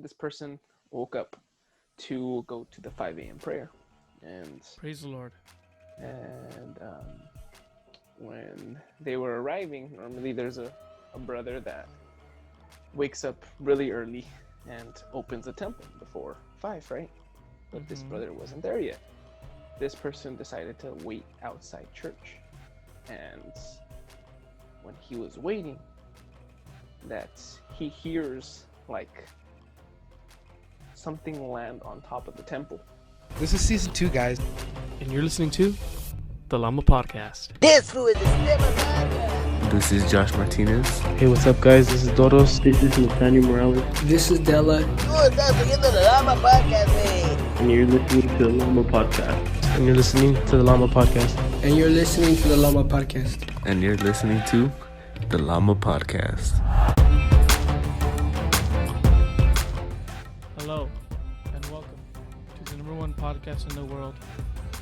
this person woke up to go to the 5 a.m. prayer, and praise the Lord. And when they were arriving, normally there's a brother that wakes up really early and opens the temple before 5, right? But this brother wasn't there yet. This person decided to wait outside church, and when he was waiting, that he hears like something land on top of the temple. This is season 2, guys. And you're listening to the Lama Podcast. This is Josh Martinez. Hey, what's up, guys? This is Doros. This is Nathaniel Morales. This is Della. And you're listening to the Lama Podcast. And you're listening to the Lama Podcast. And you're listening to the Lama Podcast. And you're listening to the Lama Podcast. Hello, and welcome to the number one podcast in the world,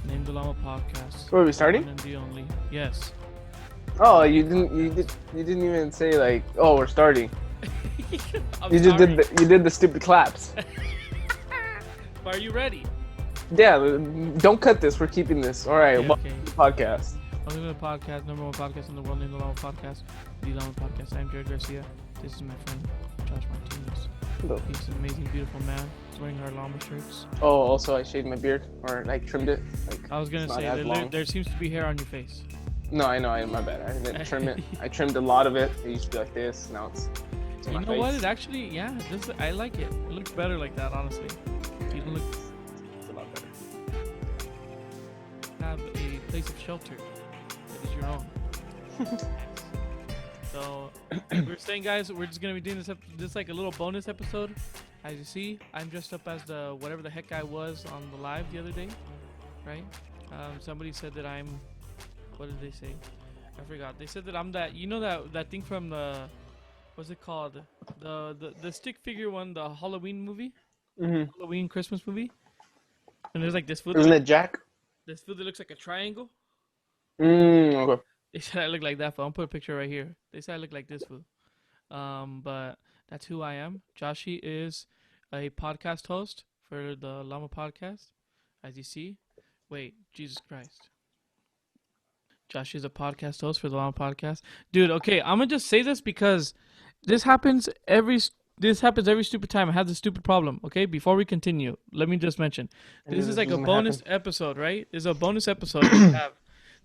named the Lama Podcast. Are we starting? One and the only. Yes. Oh, you didn't even say like, oh, we're starting. I'm You just sorry. did the stupid claps. Are you ready? Yeah, don't cut this. We're keeping this. All right, welcome Okay. to the podcast. Welcome to the podcast, number one podcast in the world, named the Lama Podcast. The Lama Podcast. I'm JERED Garcia. This is my friend Josh Martinez. Hello. He's an amazing, beautiful man. He's wearing our Lama shirts. Oh, also I shaved my beard, or like trimmed it. Like, I was gonna it's not say as long. there seems to be hair on your face. No, I know. My bad. I didn't trim it. I trimmed a lot of it. It used to be like this. Now it's in You my know face. what? It actually, I like it. It looks better like that, honestly. You don't look It's a lot better. have a place of shelter that is your own. So we're saying, guys, we're just gonna be doing this like a little bonus episode. As you see, I'm dressed up as the whatever the heck I was on the live the other day, right? Somebody said that I'm. What did they say? I forgot. They said that I'm that. You know that thing from the. What's it called? The stick figure one, the Halloween movie, Halloween Christmas movie. And there's like this food. Isn't it Jack? This food that looks like a triangle. Okay. They said I look like that fool. I'll put a picture right here. They said I look like this fool. But that's who I am. Joshy is a podcast host for the Lama Podcast. As you see. Wait, Jesus Christ. Josh is a podcast host for the Lama Podcast. Dude, okay, I'm gonna just say this because this happens every stupid time. I have this stupid problem, okay? Before we continue, let me just mention. This is like a bonus episode, right? This is a bonus episode that we have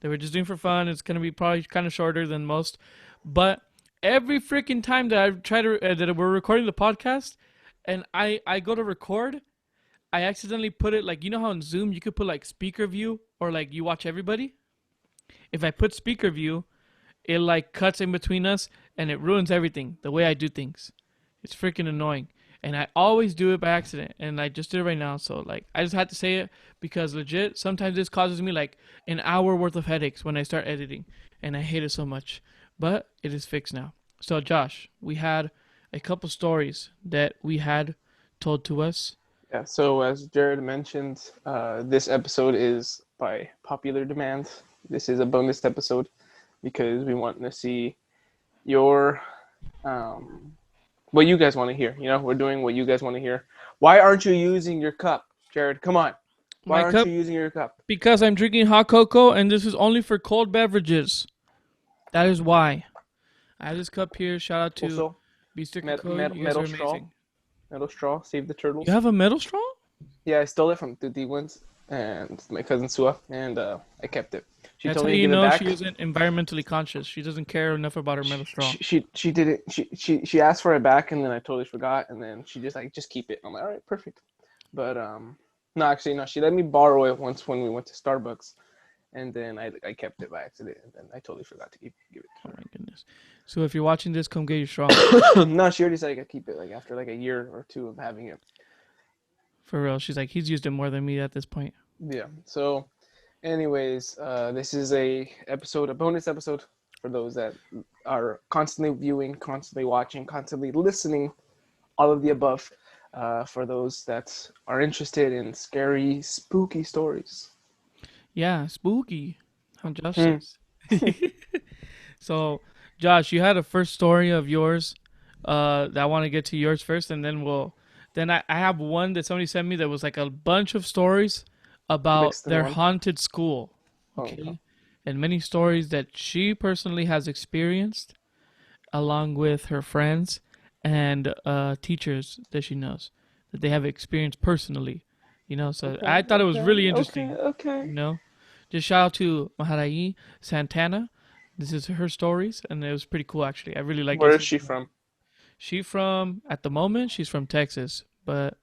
that we're just doing for fun. It's gonna be probably kind of shorter than most. But every freaking time that I try to that we're recording the podcast and I go to record, I accidentally put it like, you know how in Zoom you could put like speaker view or like you watch everybody? If I put speaker view, it like cuts in between us and it ruins everything, the way I do things. It's freaking annoying. And I always do it by accident. And I just did it right now. So like, I just had to say it because legit, sometimes this causes me like an hour worth of headaches when I start editing. And I hate it so much. But it is fixed now. So Josh, we had a couple stories that we had told to us. Yeah. So as Jared mentioned, this episode is by popular demand. This is a bonus episode because we want to see your what you guys want to hear. You know, we're doing what you guys want to hear. Why aren't you using your cup, Jared? Come on. Why aren't you using your cup? Because I'm drinking hot cocoa and this is only for cold beverages. That is why. I have this cup here. Shout out to Also, Beaster metal straw. amazing. Metal straw. Save the turtles. You have a metal straw? Yeah, I stole it from the D1s and my cousin Sua, and I kept it. She That's told how me to you give it know back. she isn't environmentally conscious. She doesn't care enough about her metal straw. She did it. She asked for it back, and then I totally forgot, and then she just keep it. I'm like, all right, perfect. But no, actually no. She let me borrow it once when we went to Starbucks, and then I kept it by accident, and then I totally forgot to give it to Oh my goodness. So if you're watching this, come get your straw. her. No, she already said I could keep it like after like a year or two of having it. For real. She's like, he's used it more than me at this point. Yeah. So, anyways, this is a bonus episode for those that are constantly viewing, constantly watching, constantly listening, all of the above. For those that are interested in scary, spooky stories. Yeah, spooky. How Josh says. So, Josh, you had a first story of yours. I want to get to yours first, and then we'll Then I have one that somebody sent me that was like a bunch of stories about Mixed in their one? haunted school. Oh, Okay. no. And many stories that she personally has experienced along with her friends and teachers that she knows that they have experienced personally. So Okay, I thought it was really interesting. Okay. Just shout out to Maharaji Santana. This is her stories, and it was pretty cool actually. I really like. Where is she from? At the moment, she's from Texas, but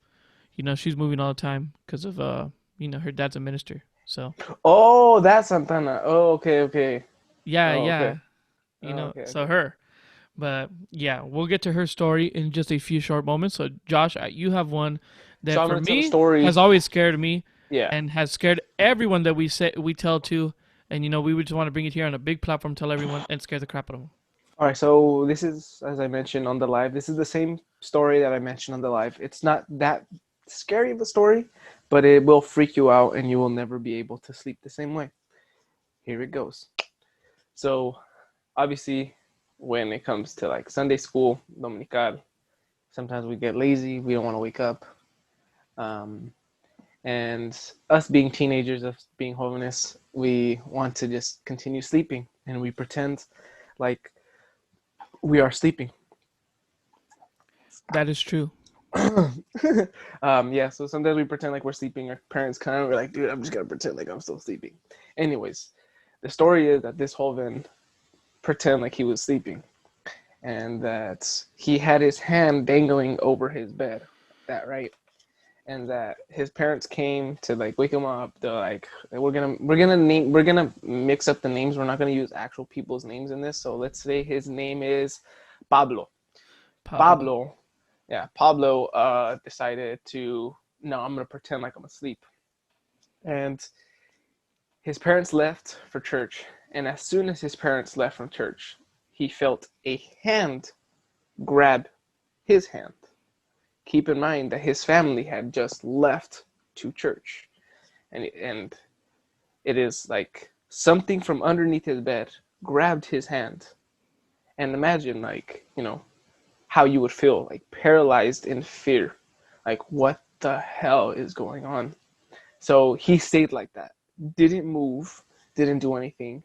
she's moving all the time because of her dad's a minister. So Oh, that's Santana. Oh, okay. yeah, Oh, yeah, okay. Okay, so okay. her. But yeah, we'll get to her story in just a few short moments. So Josh, you have one that So I'm for gonna tell a me story. has always scared me Yeah. and has scared everyone that we tell to, and we would just want to bring it here on a big platform, tell everyone, and scare the crap out of them. All right, so this is, as I mentioned on the live, this is the same story that I mentioned on the live. It's not that scary of a story, but it will freak you out and you will never be able to sleep the same way. Here it goes. So, obviously, when it comes to like Sunday school, Dominical, sometimes we get lazy, we don't want to wake up. And us being teenagers, us being holiness, we want to just continue sleeping, and we pretend like we are sleeping. That is true. Yeah, so sometimes we pretend like we're sleeping. Our parents come, we're like, dude, I'm just gonna pretend like I'm still sleeping. Anyways, the story is that this Joven pretend like he was sleeping, and that he had his hand dangling over his bed, that right, and that his parents came to like wake him up. They're like, we're gonna mix up the names. We're not gonna use actual people's names in this. So let's say his name is Pablo. Pablo decided to, no, I'm gonna pretend like I'm asleep. And his parents left for church, and as soon as his parents left from church, he felt a hand grab his hand. Keep in mind that his family had just left to church, and it is like something from underneath his bed grabbed his hand. And imagine, like, how you would feel, like paralyzed in fear, like what the hell is going on. So he stayed like that, didn't move, didn't do anything.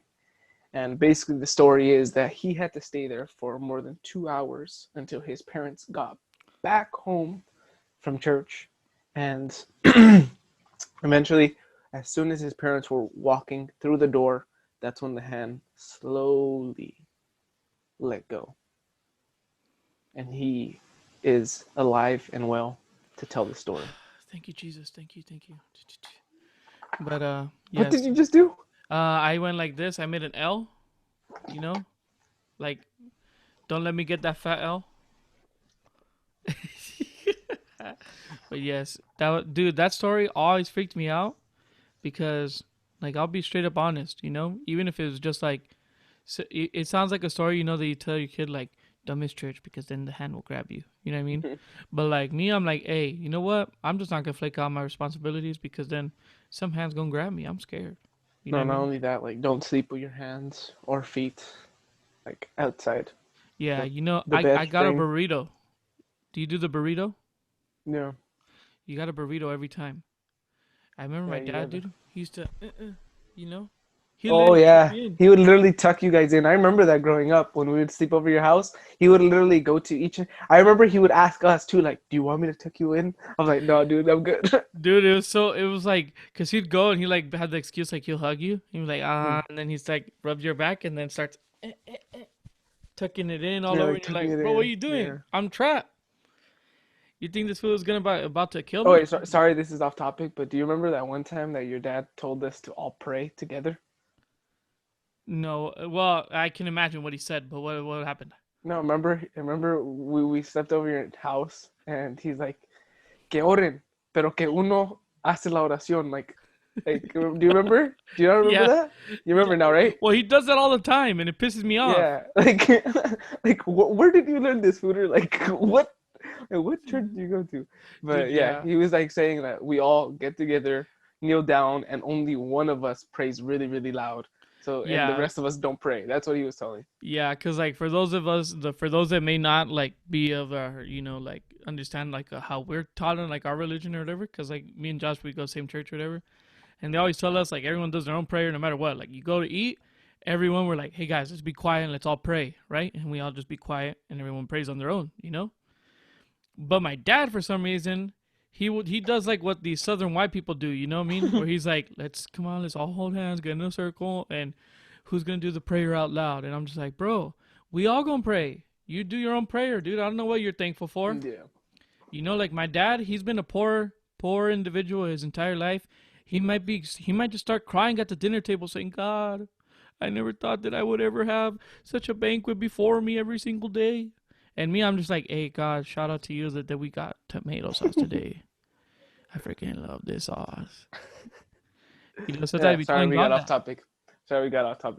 And basically the story is that he had to stay there for more than 2 hours until his parents got back home from church. And eventually, as soon as his parents were walking through the door, that's when the hand slowly let go. And he is alive and well to tell the story. Thank you, Jesus. Thank you. But yes. What did you just do? I went like this. I made an L. Like, don't let me get that fat L. But yes, that story always freaked me out because, like, I'll be straight up honest. Even if it was just like, so it sounds like a story. That you tell your kid, like, don't miss church because then the hand will grab you. You know what I mean? But like me, I'm like, hey, you know what? I'm just not gonna flake out my responsibilities because then some hand's gonna grab me. I'm scared. No, not only that, like, don't sleep with your hands or feet, like, outside. Yeah, the I got a thing. burrito. Do you do the burrito? No. You got a burrito every time. I remember my Yeah, you dad, never- dude. He used to, He Oh let yeah, me in. he would literally tuck you guys in. I remember that growing up when we would sleep over your house. He would literally go to each. I remember he would ask us too, like, "Do you want me to tuck you in?" I'm like, "No, dude, I'm good." Dude, it was like, cause he'd go and he like had the excuse like he'll hug you. He was like, and then he's like rubs your back and then starts tucking it in all Yeah, over. like And you're like, tucking it bro, what are in. you doing? Yeah. I'm trapped. You think this fool is about to kill Oh me? wait, sorry, this is off topic, but do you remember that one time that your dad told us to all pray together? No, well, I can imagine what he said, but what happened? No, remember we slept over your house, and he's like, "Que oren, pero que uno hace la oración." Like, do you remember? Do you not remember Yeah. that? You remember now, right? Well, he does that all the time, and it pisses me off. Yeah, like where did you learn this, Fooder? Like, what church do you go to? But Dude, yeah, yeah. he was like saying that we all get together, kneel down, and only one of us prays really, really loud. So and Yeah. the rest of us don't pray. That's what he was telling. Yeah, because like for those of us, for those that may not like be of our, like understand like how we're taught in like our religion or whatever, because like me and Josh, we go same church or whatever, and they always tell us like everyone does their own prayer no matter what. Like you go to eat, everyone we're like, hey guys, let's be quiet and let's all pray, right? And we all just be quiet and everyone prays on their own, But my dad, for some reason, he does like what these southern white people do, you know what I mean? Where he's like, let's all hold hands, get in a circle, and who's gonna do the prayer out loud? And I'm just like, bro, we all gonna pray. You do your own prayer, dude. I don't know what you're thankful for. Yeah. Like my dad, he's been a poor individual his entire life. He might just start crying at the dinner table saying, God, I never thought that I would ever have such a banquet before me every single day. And me, I'm just like, hey, God, shout out to you that we got tomato sauce today. I freaking love this sauce. Sorry, we got off topic.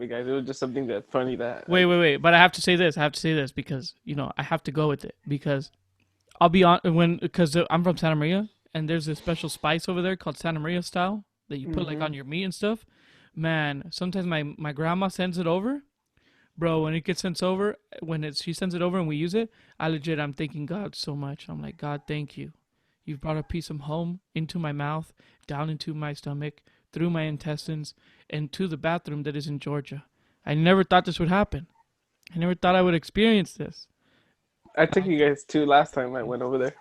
Guys. It was just something that funny that. Wait. But I have to say this because, I have to go with it. Because I'll be on because I'm from Santa Maria. And there's a special spice over there called Santa Maria style that you put like on your meat and stuff. Man, sometimes my grandma sends it over. Bro, when it gets sent over, she sends it over and we use it, I'm thanking God so much. I'm like, God, thank you. You've brought a piece of home into my mouth, down into my stomach, through my intestines, and to the bathroom that is in Georgia. I never thought this would happen. I never thought I would experience this. I took you guys too last time I went over there.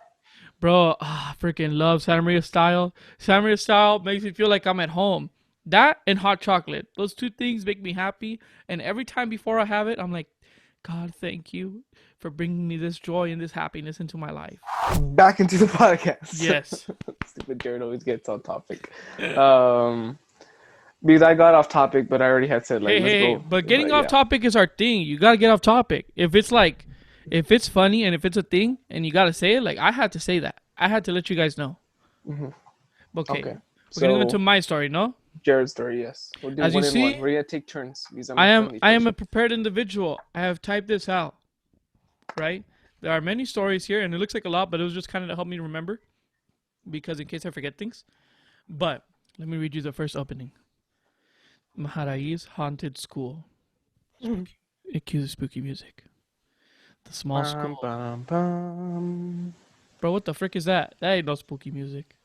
Bro, I freaking love Santa Maria style. Santa Maria style makes me feel like I'm at home. That and hot chocolate. Those two things make me happy. And every time before I have it, I'm like, God, thank you for bringing me this joy and this happiness into my life. Back into the podcast. Yes. Stupid Jared always gets on topic. Because I got off topic, but I already had said, like, let's go. But getting off topic is our thing. You got to get off topic. If it's funny and if it's a thing and you got to say it, like, I had to say that. I had to let you guys know. Mm-hmm. Okay. We're going to go into my story, no? Jared's story, yes. We'll do As you see, we're gonna take turns. I am a prepared individual. I have typed this out. Right? There are many stories here, and it looks like a lot, but it was just kind of to help me remember, because in case I forget things. But let me read you the first opening. Maharai's haunted school. It cues spooky music. The small school. Bro, what the frick is that? That ain't no spooky music.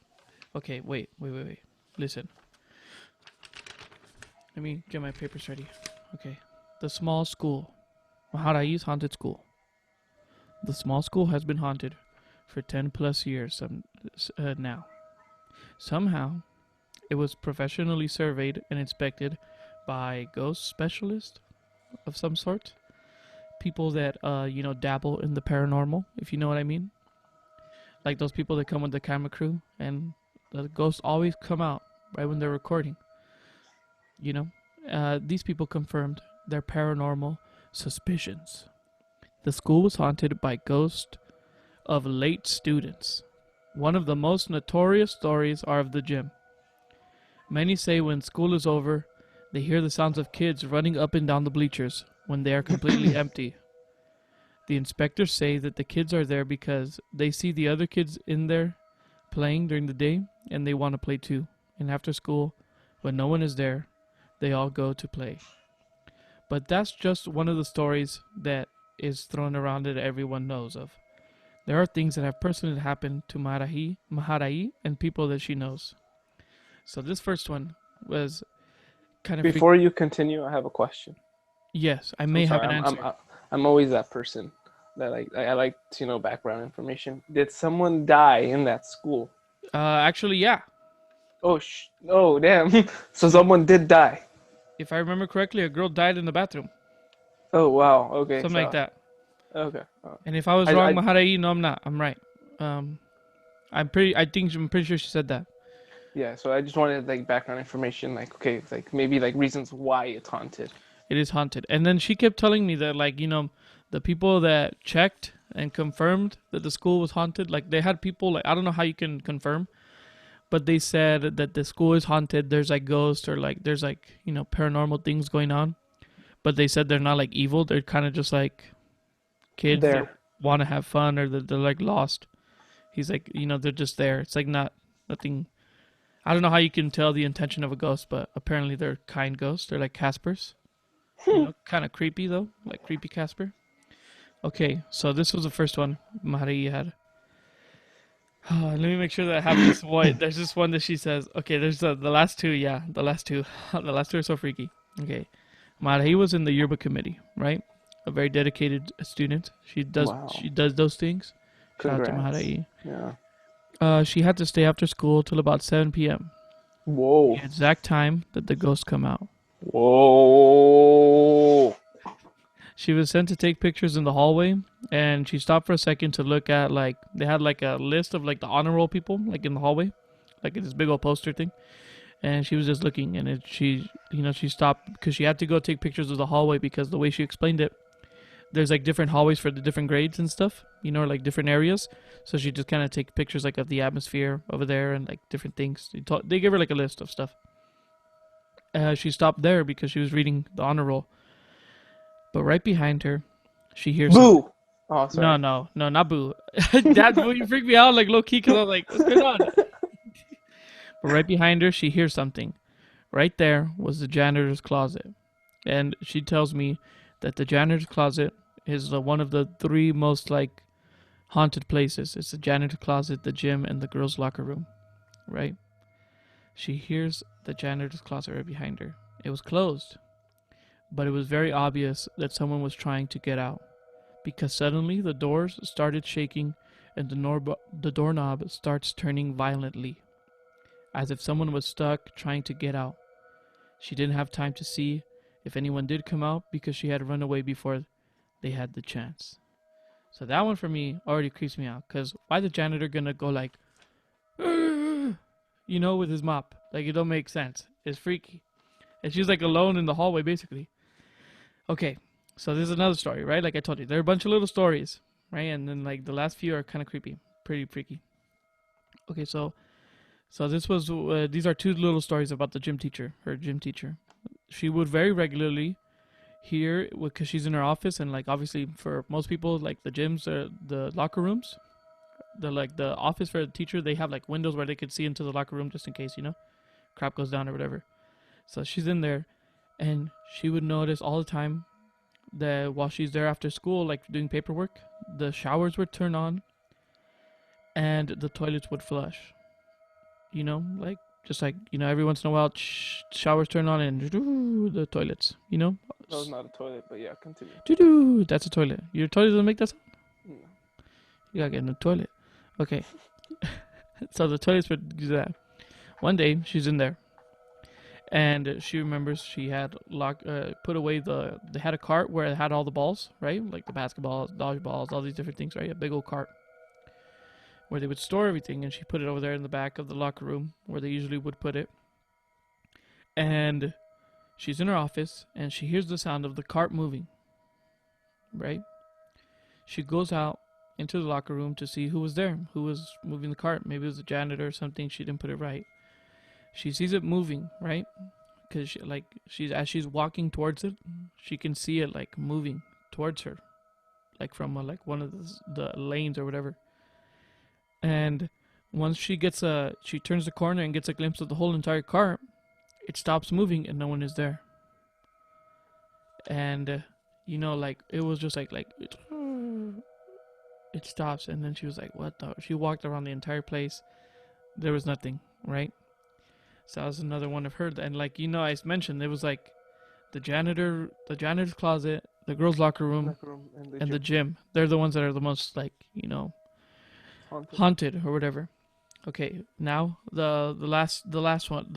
Okay, wait. Listen. Let me get my papers ready. Okay. The small school. Maharai's haunted school. The small school has been haunted for 10 plus years now. Somehow, it was professionally surveyed and inspected by ghost specialists of some sort. People that, dabble in the paranormal, if you know what I mean. Like those people that come with the camera crew, and the ghosts always come out right when they're recording. These people confirmed their paranormal suspicions. The school was haunted by ghosts of late students. One of the most notorious stories are of the gym. Many say when school is over, they hear the sounds of kids running up and down the bleachers when they are completely empty. The inspectors say that the kids are there because they see the other kids in there playing during the day and they want to play too. And after school, when no one is there, they all go to play. But that's just one of the stories that is thrown around that everyone knows of. There are things that have personally happened to Maharai and people that she knows. So this first one was kind of... Before you continue, I have a question. Yes, I may have an answer. I'm always that person that I like to know background information. Did someone die in that school? Actually, yeah. Oh, damn. So someone did die. If I remember correctly, a girl died in the bathroom. Oh, wow. Okay. Something like that. Okay. And if I was wrong, Maharai, no, I'm not. I'm right. I'm pretty sure she said that. Yeah, so I just wanted background information, maybe reasons why it's haunted. It is haunted. And then she kept telling me that the people that checked and confirmed that the school was haunted, they had people I don't know how you can confirm, but they said that the school is haunted. There's ghosts or there's paranormal things going on, but they said they're not evil. They're kind of just kids that want to have fun or they're lost. He's they're just there. It's nothing. I don't know how you can tell the intention of a ghost, but apparently they're kind ghosts. They're like Caspers. Kind of creepy though, like creepy Casper. Okay, so this was the first one Marie had. Let me make sure that I have this one. There's this one that she says. Okay, there's the last two. Yeah, the last two. The last two are so freaky. Okay, Marie was in the yearbook committee, right? A very dedicated student. She does those things. Congrats. Shout out to Marie. Yeah. She had to stay after school till about 7 p.m. Whoa. The exact time that the ghosts come out. Whoa. She was sent to take pictures in the hallway, and she stopped for a second to look at, like, they had like a list of like the honor roll people, like in the hallway, like this big old poster thing. And she was just looking, and she stopped because she had to go take pictures of the hallway, because the way she explained it, there's like different hallways for the different grades and stuff, like different areas. So she just kind of take pictures like of the atmosphere over there and like different things. They gave her like a list of stuff. She stopped there because she was reading the honor roll. But right behind her, she hears Boo! something. Oh, sorry. No, not boo. That you freaked me out like low key, because I was like, what's going on? But right behind her, she hears something. Right there was the janitor's closet. And she tells me that the janitor's closet is one of the 3 most like haunted places. It's the janitor's closet, the gym, and the girls' locker room. Right? She hears the janitor's closet right behind her. It was closed. But it was very obvious that someone was trying to get out, because suddenly the doors started shaking and the doorknob starts turning violently, as if someone was stuck trying to get out. She didn't have time to see if anyone did come out, because she had run away before they had the chance. So that one for me already creeps me out, because why the janitor gonna go like, with his mop? Like, it don't make sense. It's freaky. And she's like alone in the hallway basically. Okay, so this is another story, right? Like I told you, there are a bunch of little stories, right? And then like the last few are kind of creepy, pretty freaky. Okay, so this was these are 2 little stories about the gym teacher, her gym teacher. She would very regularly hear, because she's in her office, and like obviously for most people, like the gyms are the locker rooms, the office for the teacher, they have like windows where they could see into the locker room just in case crap goes down or whatever. So she's in there. And she would notice all the time that while she's there after school, like doing paperwork, the showers would turn on and the toilets would flush. Like, just like, every once in a while, showers turn on and the toilets, That was not a toilet, but yeah, continue. That's a toilet. Your toilet doesn't make that sound? No. You gotta get in the toilet. Okay. So the toilets would do that. One day, she's in there. And she remembers she had put away they had a cart where it had all the balls, right? Like the basketballs, dodgeballs, all these different things, right? A big old cart where they would store everything, and she put it over there in the back of the locker room where they usually would put it. And she's in her office, and she hears the sound of the cart moving, right? She goes out into the locker room to see who was there, who was moving the cart. Maybe it was the janitor or something. She didn't put it right. She sees it moving, right? Because as she's walking towards it, she can see it like moving towards her, like from like one of the lanes or whatever. And once she turns the corner and gets a glimpse of the whole entire cart, it stops moving and no one is there. And like it was just like it stops, and then she was like, "What the?" She walked around the entire place. There was nothing, right? So that was another one of her. And like, I mentioned, it was like the janitor's closet, the girls' locker room, and the gym. They're the ones that are the most like, haunted or whatever. Okay, now the last one.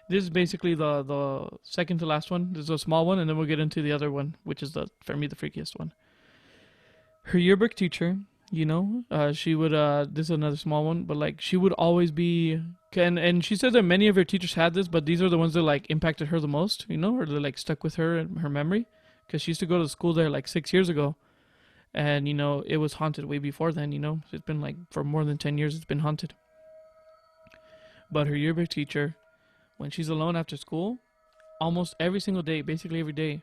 This is basically the second to last one. This is a small one, and then we'll get into the other one, which is for me the freakiest one. Her yearbook teacher, she would this is another small one, but like she would always be, and she said that many of her teachers had this, but these are the ones that like impacted her the most, or they're like stuck with her and her memory, because she used to go to school there like 6 years ago, and it was haunted way before then. It's been like for more than 10 years it's been haunted. But her yearbook teacher, when she's alone after school, almost every single day, basically every day,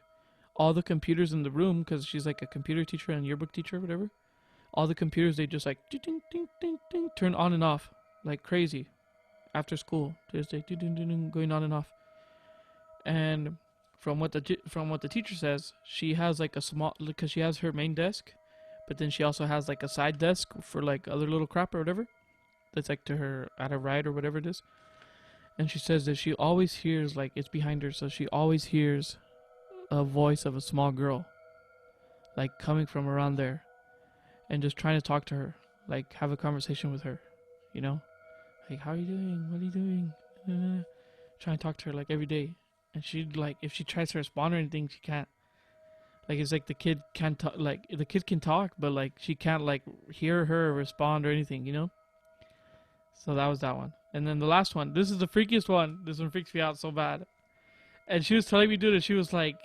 all the computers in the room, because she's like a computer teacher and yearbook teacher or whatever, all the computers, they just like ding, ding, ding, ding, turn on and off like crazy. after school, just like going on and off. And from what the teacher says, she has like a small, because she has her main desk, but then she also has like a side desk for like other little crap or whatever. That's like to her at her right or whatever it is. And she says that she always hears, like, it's behind her, so she always hears a voice of a small girl, like coming from around there, and just trying to talk to her, like have a conversation with her, you know, like, how are you doing? What are you doing? Trying to talk to her like every day. And she, like, if she tries to respond or anything, she can't. Like, it's like the kid can't talk, like, the kid can talk, but like she can't like hear her respond or anything, you know. So that was that one. And then the last one, this is the freakiest one. This one freaks me out so bad. And she was telling me, dude, and she was like,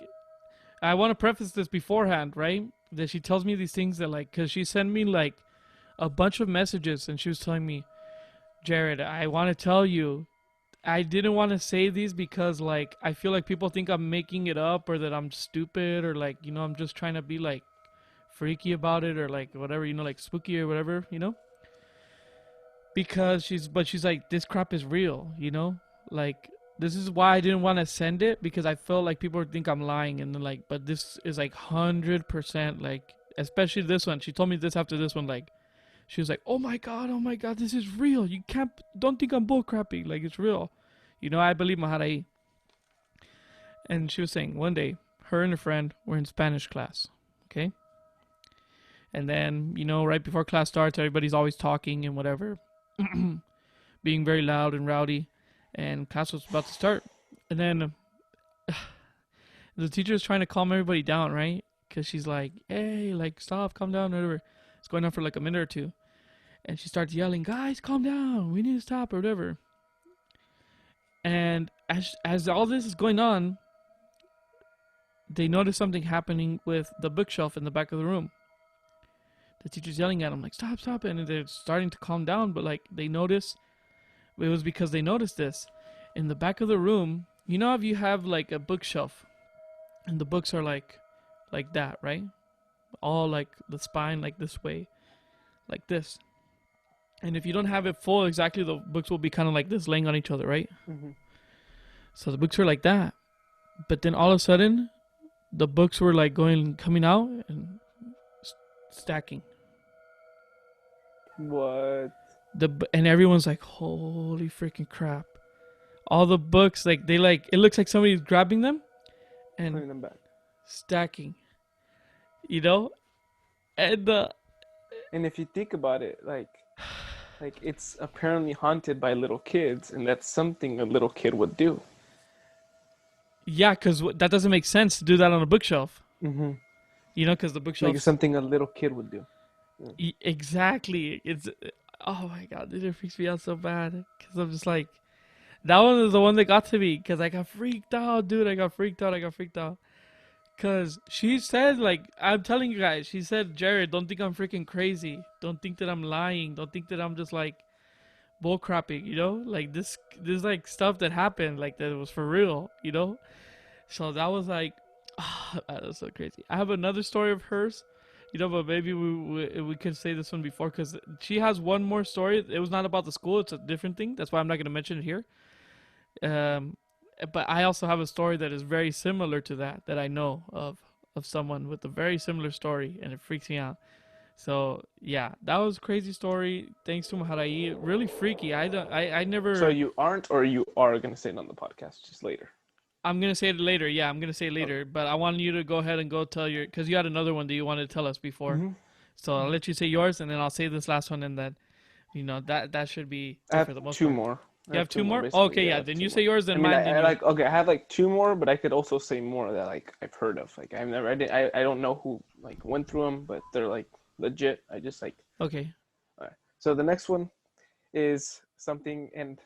I want to preface this beforehand, right? That she tells me these things that, like, because she sent me like a bunch of messages, and she was telling me, Jared, I want to tell you, I didn't want to say these because, like, I feel like people think I'm making it up, or that I'm stupid, or like, you know, I'm just trying to be like freaky about it, or like whatever, you know, like spooky or whatever, you know. Because she's like, this crap is real, you know? Like, this is why I didn't want to send it, because I felt like people would think I'm lying, and then like, but this is like 100%, like, especially this one. She told me this after this one, like, she was like, oh my god, this is real. You don't think I'm bullcrapping, like, it's real. You know, I believe Maharai. And she was saying, one day, her and a friend were in Spanish class, okay? And then, you know, right before class starts, everybody's always talking and whatever. Being very loud and rowdy, and class was about to start, and then the teacher is trying to calm everybody down, right? Because she's like, hey, like, stop, calm down, whatever. It's going on for like a minute or two, and she starts yelling, guys, calm down, we need to stop, or whatever. And as all this is going on, they notice something happening with the bookshelf in the back of the room. The teacher's yelling at them, like, stop, and they're starting to calm down, but like, they notice, it was because they noticed this. In the back of the room, you know if you have like a bookshelf, and the books are like that, right? All like the spine, like this way, like this. And if you don't have it full exactly, the books will be kind of like this, laying on each other, right? Mm-hmm. So the books are like that. But then all of a sudden, the books were like coming out and stacking. What? And everyone's like, holy freaking crap. All the books, like, they like, it looks like somebody's grabbing them and putting them back, stacking, you know. And if you think about it, like it's apparently haunted by little kids, and that's something a little kid would do. Yeah, because that doesn't make sense to do that on a bookshelf. Mm-hmm. You know, because the bookshelf, like, it's something a little kid would do. Yeah. Exactly. It's, oh my god, it freaks me out so bad, because I'm just like, that one is the one that got to me, because I got freaked out, dude. I got freaked out. Because she said, like, I'm telling you guys, she said, Jared, don't think I'm freaking crazy. Don't think that I'm lying. Don't think that I'm just, like, bullcrapping, you know? Like, this like, stuff that happened, like, that was for real, you know? So that was, like, that was so crazy. I have another story of hers, you know, but maybe we could say this one before, because she has one more story. It was not about the school. It's a different thing. That's why I'm not going to mention it here. But I also have a story that is very similar to that I know of someone with a very similar story, and it freaks me out. So yeah, that was a crazy story. Thanks to Maharai. Really freaky. I never. So you aren't, or you are gonna say it on the podcast just later? I'm gonna say it later. Yeah, I'm gonna say it later. Okay. But I want you to go ahead and go tell because you had another one that you wanted to tell us before. Mm-hmm. So I'll let you say yours, and then I'll say this last one, and then, you know, that should be for the most two part. more. You have two more? Okay, yeah. Then you say yours, then mine. I have like two more, but I could also say more that, like, I've heard of. Like, I don't know who, like, went through them, but they're, like, legit. I just, like. Okay. All right. So the next one is something, and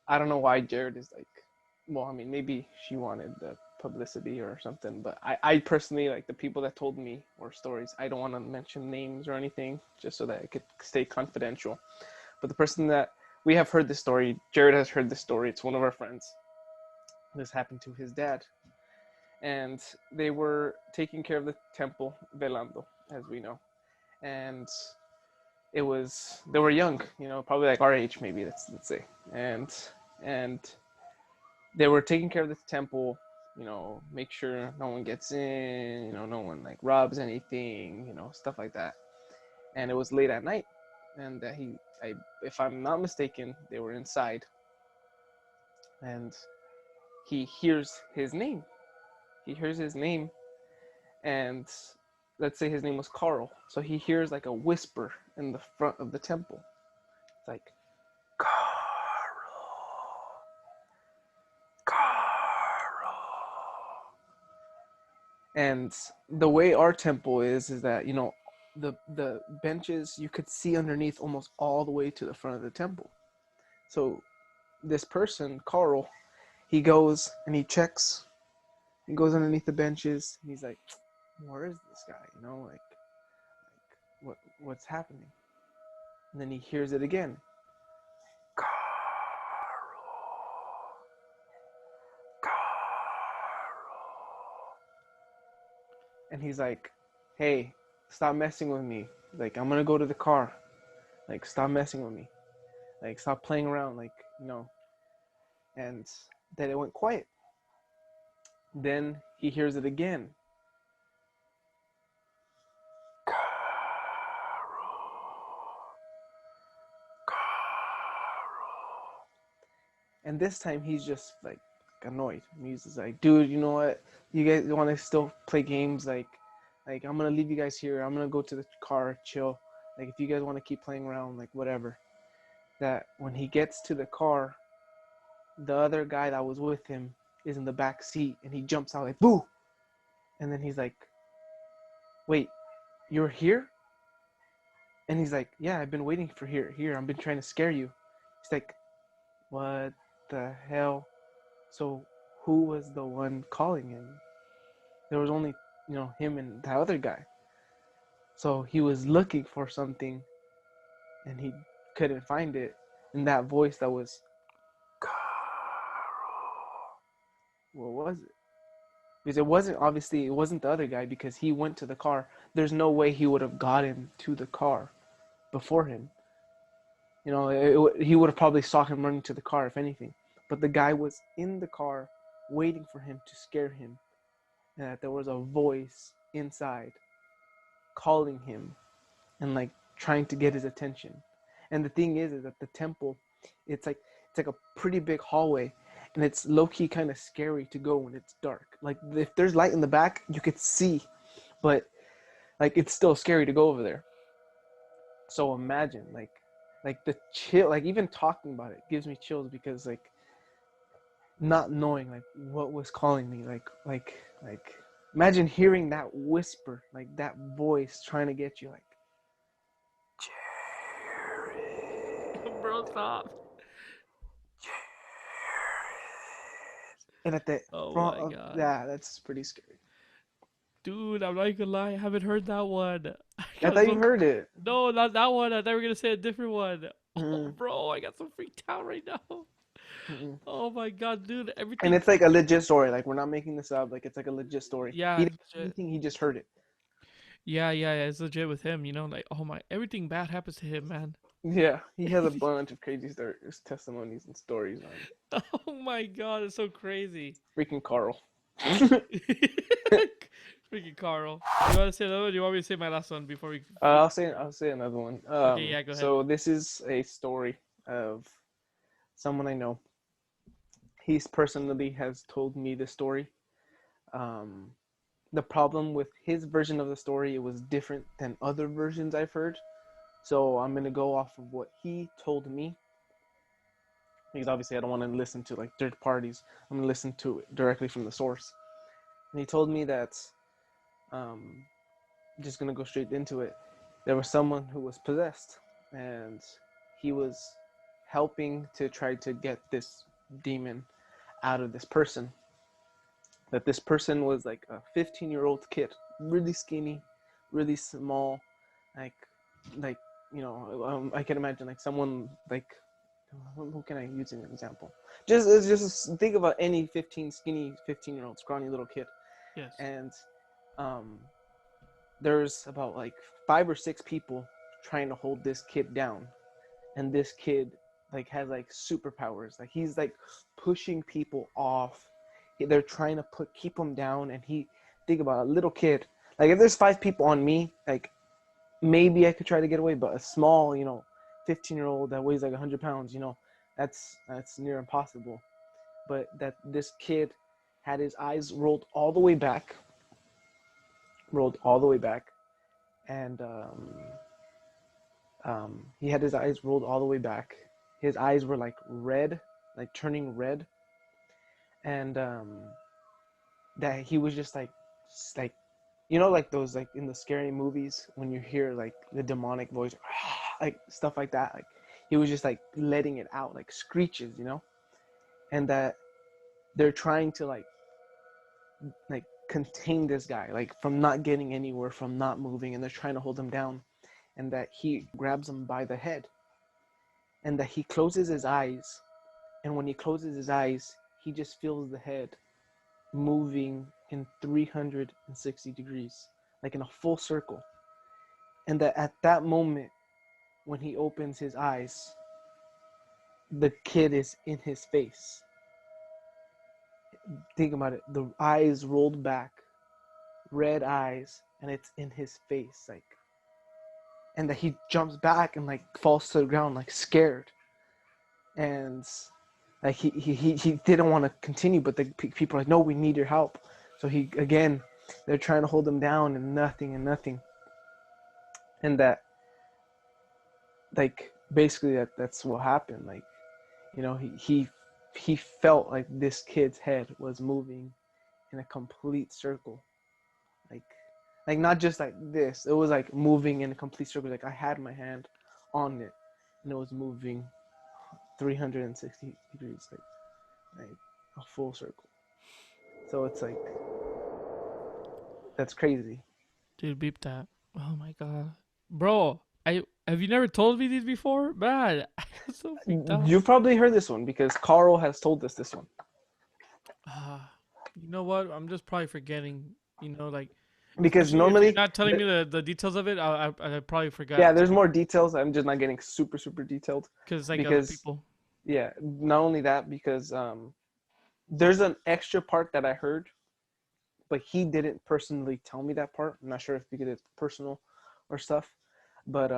I don't know why Jared is like, well, I mean, maybe she wanted the publicity or something, but I personally, like, the people that told me or stories, I don't want to mention names or anything, just so that it could stay confidential. But the person that we have heard this story, Jared has heard this story. It's one of our friends. This happened to his dad. And they were taking care of the temple, velando, as we know. And they were young, probably like our age, maybe let's say, and they were taking care of the temple, make sure no one gets in, no one like robs anything, stuff like that. And it was late at night, and if I'm not mistaken, they were inside, and he hears his name. And let's say his name was Karl. So he hears like a whisper in the front of the temple. It's like, Karl. And the way our temple is that, the benches, you could see underneath almost all the way to the front of the temple. So this person, Karl, he goes and he checks. He goes underneath the benches, and he's like, where is this guy? What's happening? And then he hears it again. Karl. And he's like, hey, stop messing with me. Like, I'm gonna go to the car. Like, stop messing with me. Like, stop playing around. Like, And then it went quiet. Then he hears it again. And this time he's just like annoyed. He's just like, dude, you know what? You guys want to still play games? Like I'm gonna leave you guys here. I'm gonna go to the car, chill. Like, if you guys want to keep playing around, like whatever. That when he gets to the car, the other guy that was with him is in the back seat, and he jumps out like, boo! And then he's like, wait, you're here? And he's like, yeah, I've been waiting for here. I've been trying to scare you. He's like, what the hell? So who was the one calling him? There was only, him and that other guy. So he was looking for something, and he couldn't find it. And that voice that was, what was it? Because it wasn't the other guy, because he went to the car. There's no way he would have gotten to the car before him. He would have probably saw him running to the car, if anything. But the guy was in the car waiting for him to scare him. And that there was a voice inside calling him and like trying to get his attention. And the thing is that the temple, it's like a pretty big hallway. And it's low-key kind of scary to go when it's dark. Like, if there's light in the back, you could see. But, like, it's still scary to go over there. So imagine, like the chill, like, even talking about it gives me chills, because, like, not knowing, like, what was calling me. Like, imagine hearing that whisper, like, that voice trying to get you, like, JERED. Bro, stop. And at the front my of God. that, that's pretty scary. Dude, I'm not gonna lie, I haven't heard that one. I thought you heard it. No, not that one. I thought we were gonna say a different one. Mm-hmm. Oh, bro, I got so freaked out right now. Mm-hmm. Oh my God, dude, everything. And it's like a legit story. Like, we're not making this up. Like, it's like a legit story. Yeah, He didn't do anything, he just heard it. Yeah, it's legit with him. Like, oh my, everything bad happens to him, man. Yeah, he has a bunch of crazy stories, testimonies, and stories on it. Oh my God, it's so crazy. Freaking Karl. Freaking Karl. You want to say another one? Or do you want me to say my last one before we? I'll say another one. Okay, yeah, go ahead. So this is a story of someone I know. He's personally has told me the story. The problem with his version of the story, it was different than other versions I've heard. So I'm going to go off of what he told me, because obviously I don't want to listen to like third parties. I'm going to listen to it directly from the source. And he told me that, just going to go straight into it, there was someone who was possessed, and he was helping to try to get this demon out of this person. That this person was like a 15-year-old kid, really skinny, really small, like I can imagine like someone like, who can I use as an example? Just think about any skinny 15-year-old scrawny little kid. Yes. And there's about like 5 or 6 people trying to hold this kid down, and this kid like has like superpowers. Like he's like pushing people off. They're trying to keep him down, and think about a little kid. Like if there's 5 people on me, like maybe I could try to get away, but a small, 15-year-old that weighs like 100 pounds, that's near impossible. But that this kid had his eyes rolled all the way back, and he had his eyes rolled all the way back. His eyes were like red, like turning red, and that he was just like like those like in the scary movies when you hear like the demonic voice, like stuff like that. Like he was just like letting it out, like screeches, and that they're trying to like contain this guy, like from not getting anywhere, from not moving, and they're trying to hold him down, and that he grabs him by the head, and that he closes his eyes, and when he closes his eyes, he just feels the head moving in 360 degrees, like in a full circle, and that at that moment, when he opens his eyes, the kid is in his face. Think about it. The eyes rolled back, red eyes, and it's in his face, like, and that he jumps back and like falls to the ground, like scared, and like he didn't want to continue, but the people are like, no, we need your help. So they're trying to hold him down, and nothing, and that, like, basically that's what happened. Like, he felt like this kid's head was moving in a complete circle, like not just like this. It was like moving in a complete circle. Like I had my hand on it, and it was moving 360 degrees, like a full circle. So it's like, that's crazy. Dude, beep that. Oh my god, bro. Have you never told me these before? Man, I'm so freaked out. You've probably heard this one because Karl has told us this one. You know what? I'm just probably forgetting. Like, because if normally you're not telling me the details of it, I probably forgot. Yeah, there's more details. I'm just not getting super detailed. Because other people. Yeah, not only that, because there's an extra part that I heard, but he didn't personally tell me that part. I'm not sure if because it's personal or stuff. But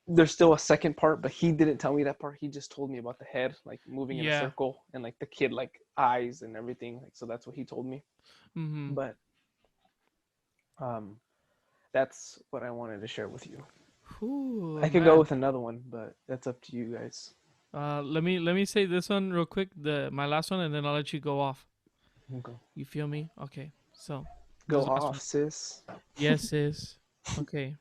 there's still a second part, but he didn't tell me that part. He just told me about the head, like moving in a circle, and like the kid, like eyes and everything. Like, so that's what he told me. Mm-hmm. But that's what I wanted to share with you. Ooh, I could go with another one, but that's up to you guys. Let me say this one real quick, my last one, and then I'll let you go off. Okay. You feel me? Okay. So go off, sis. Yes, sis. Okay.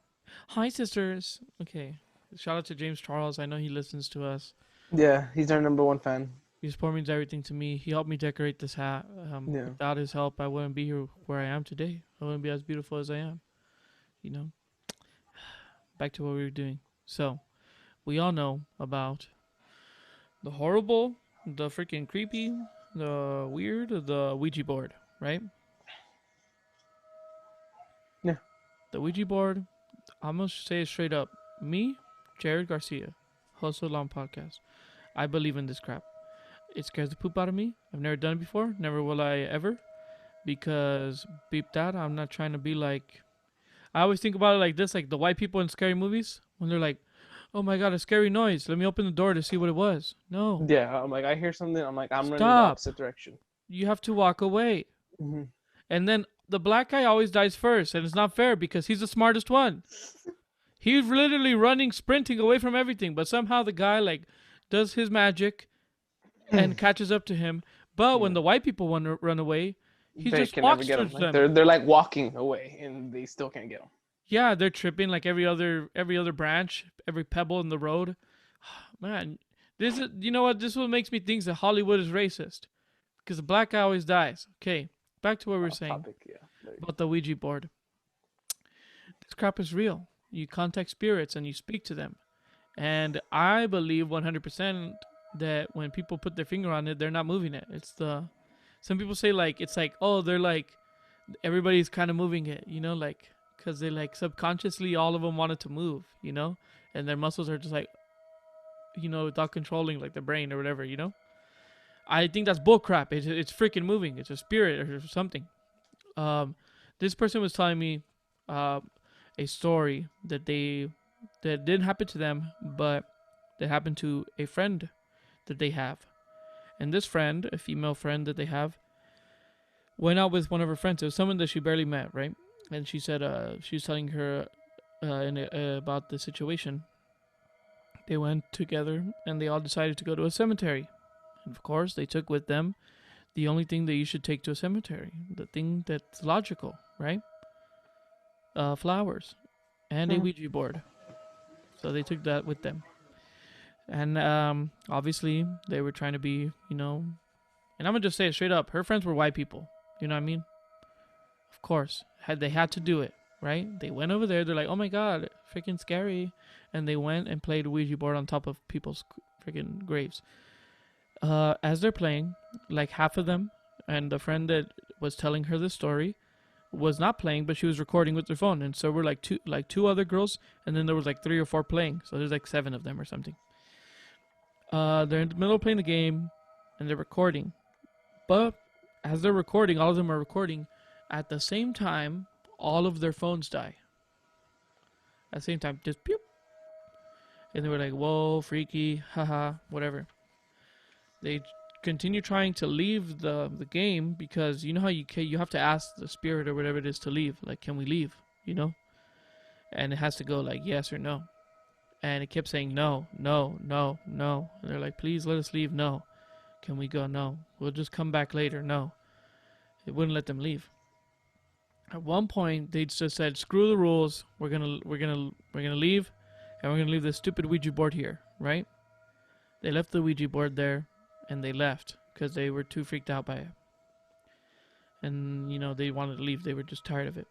Hi, sisters. Okay. Shout out to James Charles. I know he listens to us. Yeah, he's our number 1 fan. His support means everything to me. He helped me decorate this hat. Without his help, I wouldn't be here where I am today. I wouldn't be as beautiful as I am. Back to what we were doing. So, we all know about the horrible, the freaking creepy, the weird, the Ouija board, right? Yeah. The Ouija board, I'm going to say it straight up. Me, Jared Garcia, host of the Lama Podcast, I believe in this crap. It scares the poop out of me. I've never done it before. Never will I ever. Because, beep that, I'm not trying to be like... I always think about it like this, like the white people in scary movies. When they're like, oh my god, a scary noise. Let me open the door to see what it was. No. Yeah, I'm like, I hear something. I'm like, I'm running the opposite direction. You have to walk away. Mm-hmm. And then the black guy always dies first. And it's not fair because he's the smartest one. He's literally running, sprinting away from everything. But somehow the guy like does his magic and catches up to him. But when the white people want to run away, he just walks towards them. They're like walking away and they still can't get them. Yeah, they're tripping like every other branch, every pebble in the road. Man, this is, you know what? This is what makes me think that Hollywood is racist. Because the black guy always dies. Okay, back to what we were saying about the Ouija board. This crap is real. You contact spirits and you speak to them. And I believe 100% that when people put their finger on it, they're not moving it. Some people say like, it's like, oh, they're like, everybody's kind of moving it, like, because they like subconsciously all of them wanted to move, you know, and their muscles are just like, you know, without controlling like the brain or whatever, you know. I think that's bullcrap. It's freaking moving. It's a spirit or something. This person was telling me a story that didn't happen to them, but that happened to a friend that they have. And this friend, a female friend that they have, went out with one of her friends. It was someone that she barely met, right? And she said she was telling her about the situation. They went together and they all decided to go to a cemetery. And of course, they took with them the only thing that you should take to a cemetery, the thing that's logical, right? Flowers and a Ouija board. So they took that with them. And obviously, they were trying to be, you know, and I'm going to just say it straight up. Her friends were white people. You know what I mean? Of course. They had to do it, right? They went over there. They're like, oh my God, freaking scary. And they went and played a Ouija board on top of people's freaking graves. As they're playing, like half of them, and the friend that was telling her the story was not playing, but she was recording with their phone. And so we're like two other girls, and then there was like 3 or 4 playing. So there's like 7 of them or something. They're in the middle of playing the game, and they're recording. But as they're recording, all of them are recording. At the same time, all of their phones die. At the same time, just pew. And they were like, whoa, freaky, haha, whatever. They continue trying to leave the game because you know how you have to ask the spirit or whatever it is to leave. Like, can we leave? You know? And it has to go like yes or no. And it kept saying no, no, no, no. And they're like, please let us leave. No. Can we go? No. We'll just come back later. No. It wouldn't let them leave. At one point, they just said, screw the rules. We're gonna leave, and we're gonna leave this stupid Ouija board here, right? They left the Ouija board there, and they left because they were too freaked out by it. And you know they wanted to leave. They were just tired of it.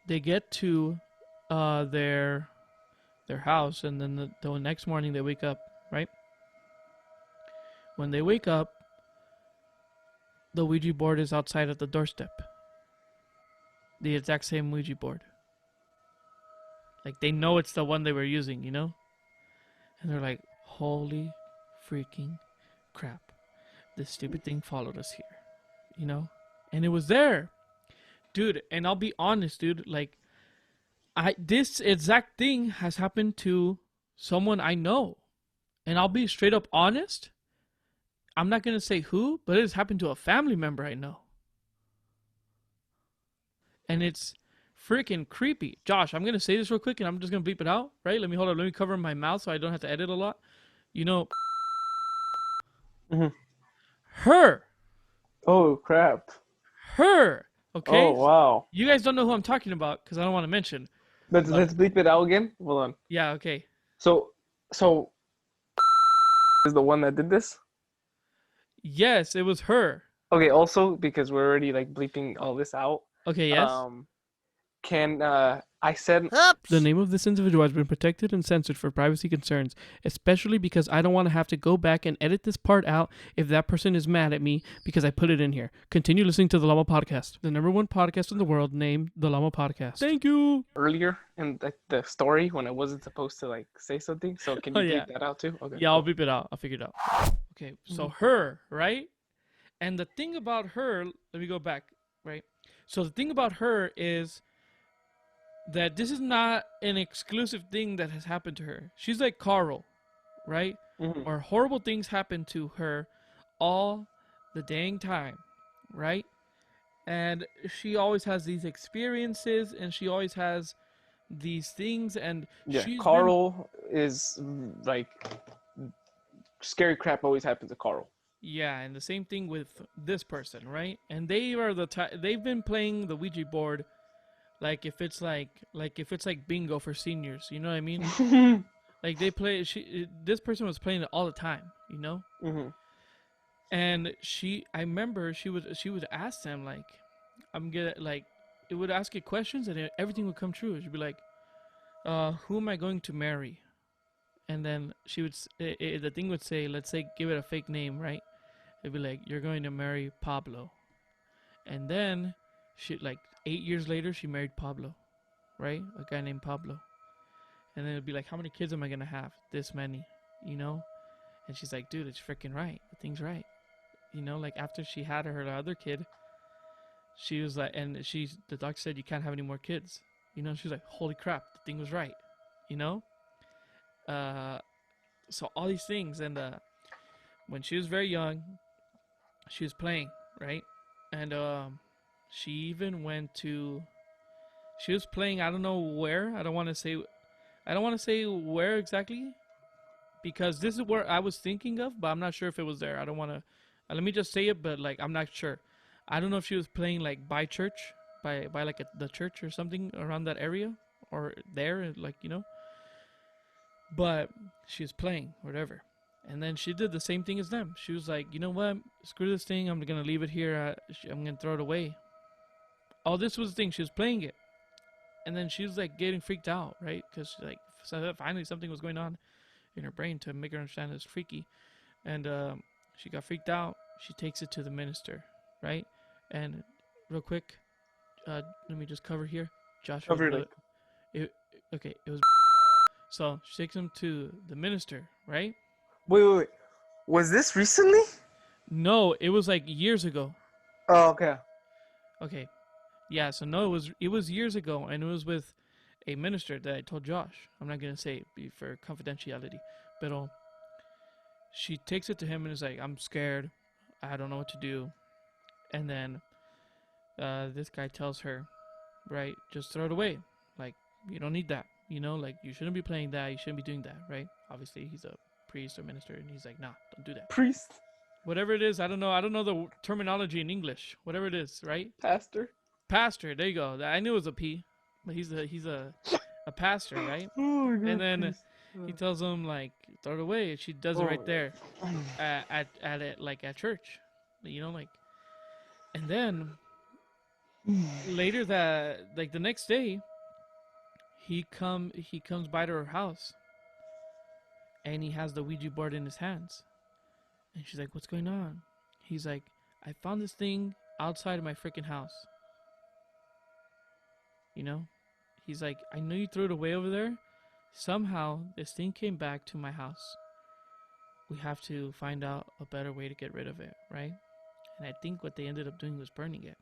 They get to their house, and then the next morning they wake up, right? When they wake up, the Ouija board is outside of the doorstep. The exact same Ouija board. Like, they know it's the one they were using, you know? And they're like, holy freaking crap. This stupid thing followed us here, you know? And it was there. Dude, and I'll be honest, dude, like, this exact thing has happened to someone I know. And I'll be straight up honest. I'm not going to say who, but it has happened to a family member I know. And it's freaking creepy. Josh, I'm going to say this real quick and I'm just going to bleep it out, right? Let me cover my mouth so I don't have to edit a lot. You know, her. Oh, crap. Her. Okay? Oh, wow. You guys don't know who I'm talking about because I don't want to mention. Let's bleep it out again. Hold on. Yeah, okay. So is the one that did this? Yes, it was her. Okay, also, because we're already like bleeping all this out. Okay, yes. I said the name of this individual has been protected and censored for privacy concerns, especially because I don't want to have to go back and edit this part out if that person is mad at me because I put it in here. Continue listening to the Lama Podcast, the #1 podcast in the world named the Lama Podcast. Thank you. Earlier in the story when I wasn't supposed to like say something, so can you bleep that out too? Okay. Yeah, I'll bleep it out. I'll figure it out. Okay, so her, right? And the thing about her, let me go back, right? So the thing about her is that this is not an exclusive thing that has happened to her. She's like Karl, right? Or horrible things happen to her all the dang time, right? And she always has these experiences, and she always has these things, and Karl is like scary crap always happens to Karl. Yeah, and the same thing with this person, right? And they are they've been playing the Ouija board like if it's like bingo for seniors, you know what I mean? Like they play this person was playing it all the time, you know? And I remember she would ask them like it would ask you questions and everything would come true. She'd be like, who am I going to marry? And then the thing would say, let's say, give it a fake name, right? It'd be like, you're going to marry Pablo. And then, 8 years later, she married Pablo. right? A guy named Pablo. And then it'd be like, how many kids am I gonna have? This many, you know? And she's like, dude, it's freaking right. The thing's right. You know, like after she had her other kid, she was like, and the doctor said you can't have any more kids. You know, she was like, holy crap, the thing was right. You know? So all these things, and when she was very young, she was playing, right? And she even went to, she was playing, I don't know where, I don't want to say where exactly, because this is where I was thinking of, but I'm not sure if it was there. I don't want to, let me just say it, but like I'm not sure. I don't know if she was playing like by church, by like at the church or something around that area, or there, like, you know. But she was playing, whatever. And then she did the same thing as them. She was like, you know what? Screw this thing. I'm going to leave it here. I'm going to throw it away. Oh, this was the thing. She was playing it. And then she was like getting freaked out, right? Because like finally something was going on in her brain to make her understand it's freaky. And she got freaked out. She takes it to the minister, right? And real quick, let me just cover here. Josh. Cover it. Okay, it was. So she takes him to the minister, right? Wait. Was this recently? No, it was like years ago. Oh, okay. Okay. Yeah, so no, it was years ago, and it was with a minister that I told Josh. I'm not going to say it for confidentiality. But she takes it to him and is like, I'm scared. I don't know what to do. And then this guy tells her, right, just throw it away. Like, you don't need that. You know, like, you shouldn't be playing that. You shouldn't be doing that, right? Obviously, he's a priest or minister, and he's like, nah, don't do that. Priest? Whatever it is, I don't know the terminology in English. Whatever it is, right? Pastor, there you go. I knew it was a P, but he's a pastor, right? Oh, God, and then priest. he tells him, like, throw it away. She does it right there at it, like, at church. You know, like, and then later the next day, he comes by to her house, and he has the Ouija board in his hands, and she's like, what's going on? He's like, I found this thing outside of my freaking house. You know, he's like, I know you threw it away over there. Somehow this thing came back to my house. We have to find out a better way to get rid of it, right? And I think what they ended up doing was burning it.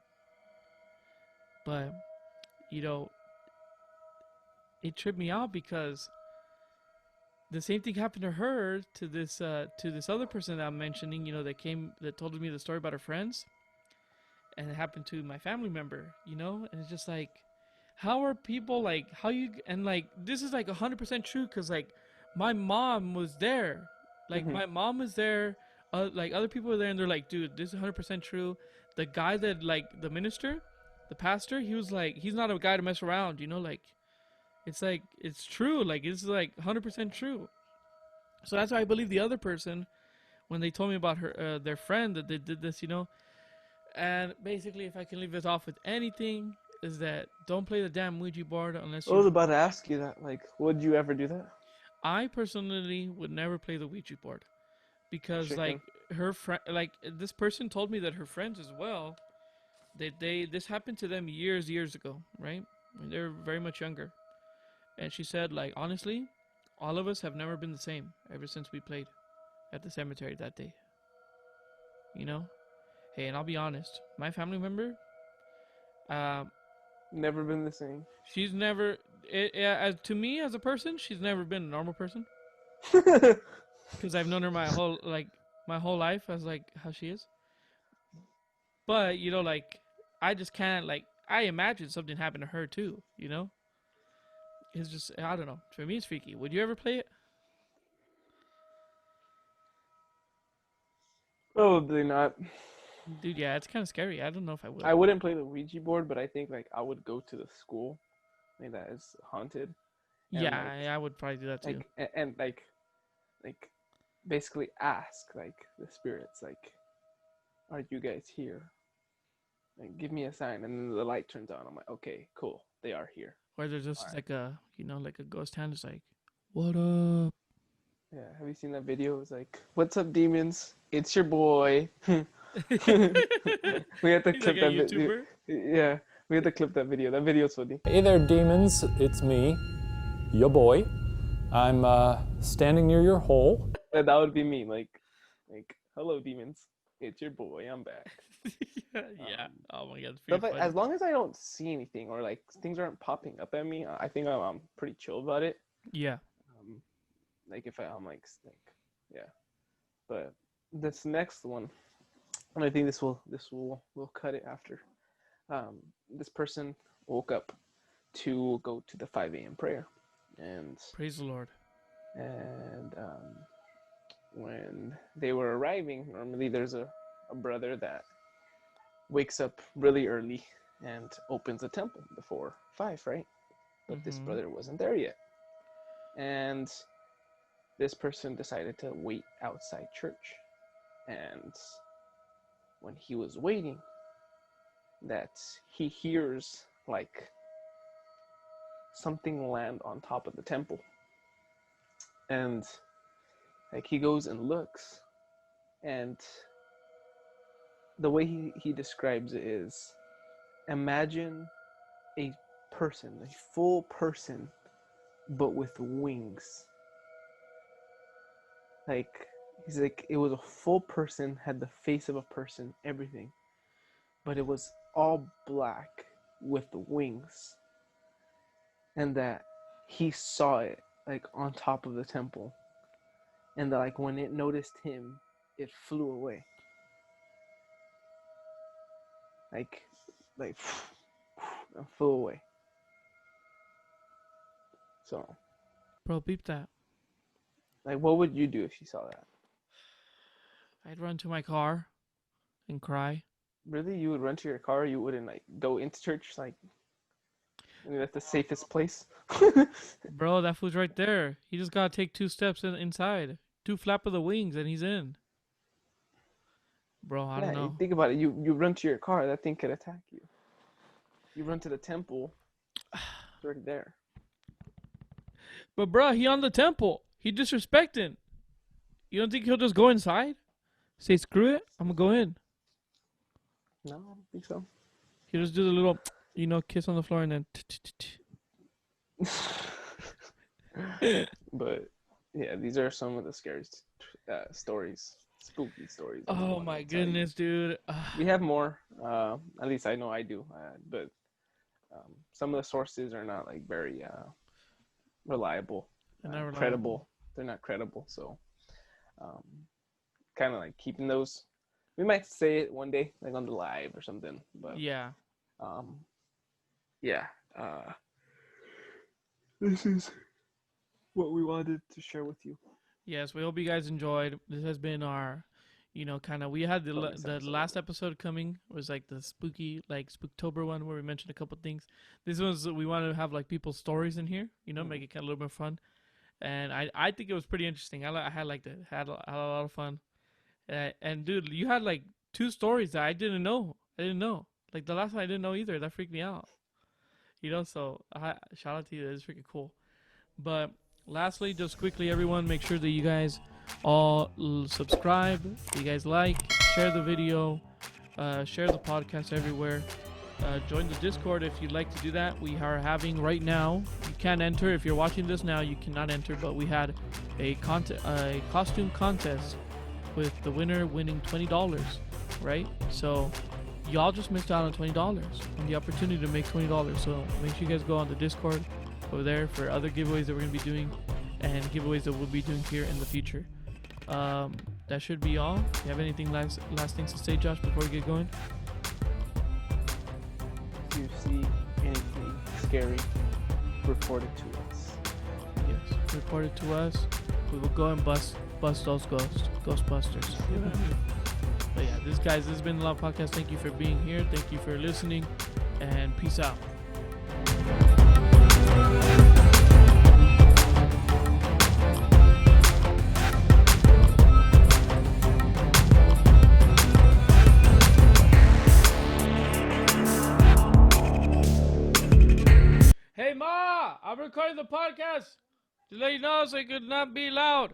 But, you know, it tripped me out because the same thing happened to her, to this other person that I'm mentioning, you know, that told me the story about her friends. And it happened to my family member, you know? And it's just like, how are people like, this is like 100% true, because like my mom was there. Like my mom was there, like other people were there, and they're like, dude, this is 100% true. The guy that, like, the minister, the pastor, he was like, he's not a guy to mess around, you know, like, it's true, like, it's like 100% true. So that's why I believe the other person when they told me about her, their friend, that they did this, you know. And basically, if I can leave this off with anything, is that don't play the damn Ouija board unless you... I was about to ask you that. Like, would you ever do that? I personally would never play the Ouija board. Because, like, her friend... Like, this person told me that her friends as well, this happened to them years ago, right? When they were very much younger. And she said, like, honestly, all of us have never been the same ever since we played at the cemetery that day. You know? Hey, and I'll be honest, my family member, never been the same. She's never, to me as a person, she's never been a normal person. Because I've known her my whole life as like how she is. But, you know, like, I just can't, like, I imagine something happened to her too, you know? It's just, I don't know. For me, it's freaky. Would you ever play it? Probably not. Dude, yeah, it's kind of scary. I don't know if I would. I wouldn't play the Ouija board, but I think, like, I would go to the school, like, that is haunted. And, yeah, like, I would probably do that too. Like, and like, basically ask, like, the spirits, like, are you guys here? Like, give me a sign, and then the light turns on. I'm like, okay, cool, they are here. Or there's just All like a, you know, like a ghost hand is like, what up? Yeah, have you seen that video? It's like, what's up, demons? It's your boy. We have to He's clip like a that video. YouTuber? Yeah, We have to clip that video. That video's funny. Hey there, demons. It's me, your boy. I'm standing near your hole. That would be me. Like, hello, demons. It's your boy. I'm back. Yeah. Oh my god. But like, as long as I don't see anything or like things aren't popping up at me, I think I'm pretty chill about it. Yeah. Like if I'm like, yeah. But this next one, and I think this will we'll cut it after. This person woke up to go to the 5 a.m. prayer, and Praise the Lord. And when they were arriving, normally there's a brother that wakes up really early and opens the temple before 5, right? But this brother wasn't there yet, and this person decided to wait outside church. And when he was waiting, that he hears like something land on top of the temple, and like he goes and looks, and the way he describes it is, imagine a person, a full person, but with wings. Like, he's like, it was a full person, had the face of a person, everything, but it was all black with wings, and that he saw it like on top of the temple, and that like when it noticed him, it flew away. Like and flew away. So, Bro, beep that. like, what would you do if you saw that? I'd run to my car and cry. Really? You would run to your car? You wouldn't like go into church? Like, I mean, that's the safest place. Bro, that fool's right there. He just gotta take 2 steps inside. 2 flap of the wings and he's in. Bro, I don't know. You think about it. You run to your car, that thing could attack you. You run to the temple, it's already there. But bro, he on the temple. He disrespecting. You don't think he'll just go inside? Say, screw it, I'm gonna go in. No, I don't think so. He'll just do the little, kiss on the floor and then... But yeah, these are some of the scariest stories, spooky stories. Oh my goodness, dude. We have more. At least I know I do. But some of the sources are not like very reliable, credible. They're not credible. So kind of like keeping those. We might say it one day, like on the live or something. But yeah. Yeah. This is what we wanted to share with you. Yes, we hope you guys enjoyed. This has been our, we had the last episode coming. It was like the spooky, like Spooktober one where we mentioned a couple things. This one's, we wanted to have like people's stories in here, make it kind of a little bit fun. And I think it was pretty interesting. I had liked it. Had a lot of fun. And dude, you had like 2 stories that I didn't know. Like the last one I didn't know either. That freaked me out. So shout out to you. It's freaking cool. But lastly, just quickly, everyone, make sure that you guys all subscribe. You guys like, share the video, share the podcast everywhere. Join the Discord if you'd like to do that. We are having right now, you can enter. If you're watching this now, you cannot enter, but we had a costume contest with the winner winning $20, right? So y'all just missed out on $20 and the opportunity to make $20. So make sure you guys go on the Discord over there for other giveaways that we're going to be doing and giveaways that we'll be doing here in the future. That should be all. Do you have anything last things to say, Josh, before we get going? If you see anything scary, report it to us. Yes, report it to us. We will go and bust those Ghostbusters. But yeah, this has been the Lama Podcast. Thank you for being here. Thank you for listening, and peace out. Hey Ma, I'm recording the podcast to let you know so it could not be loud.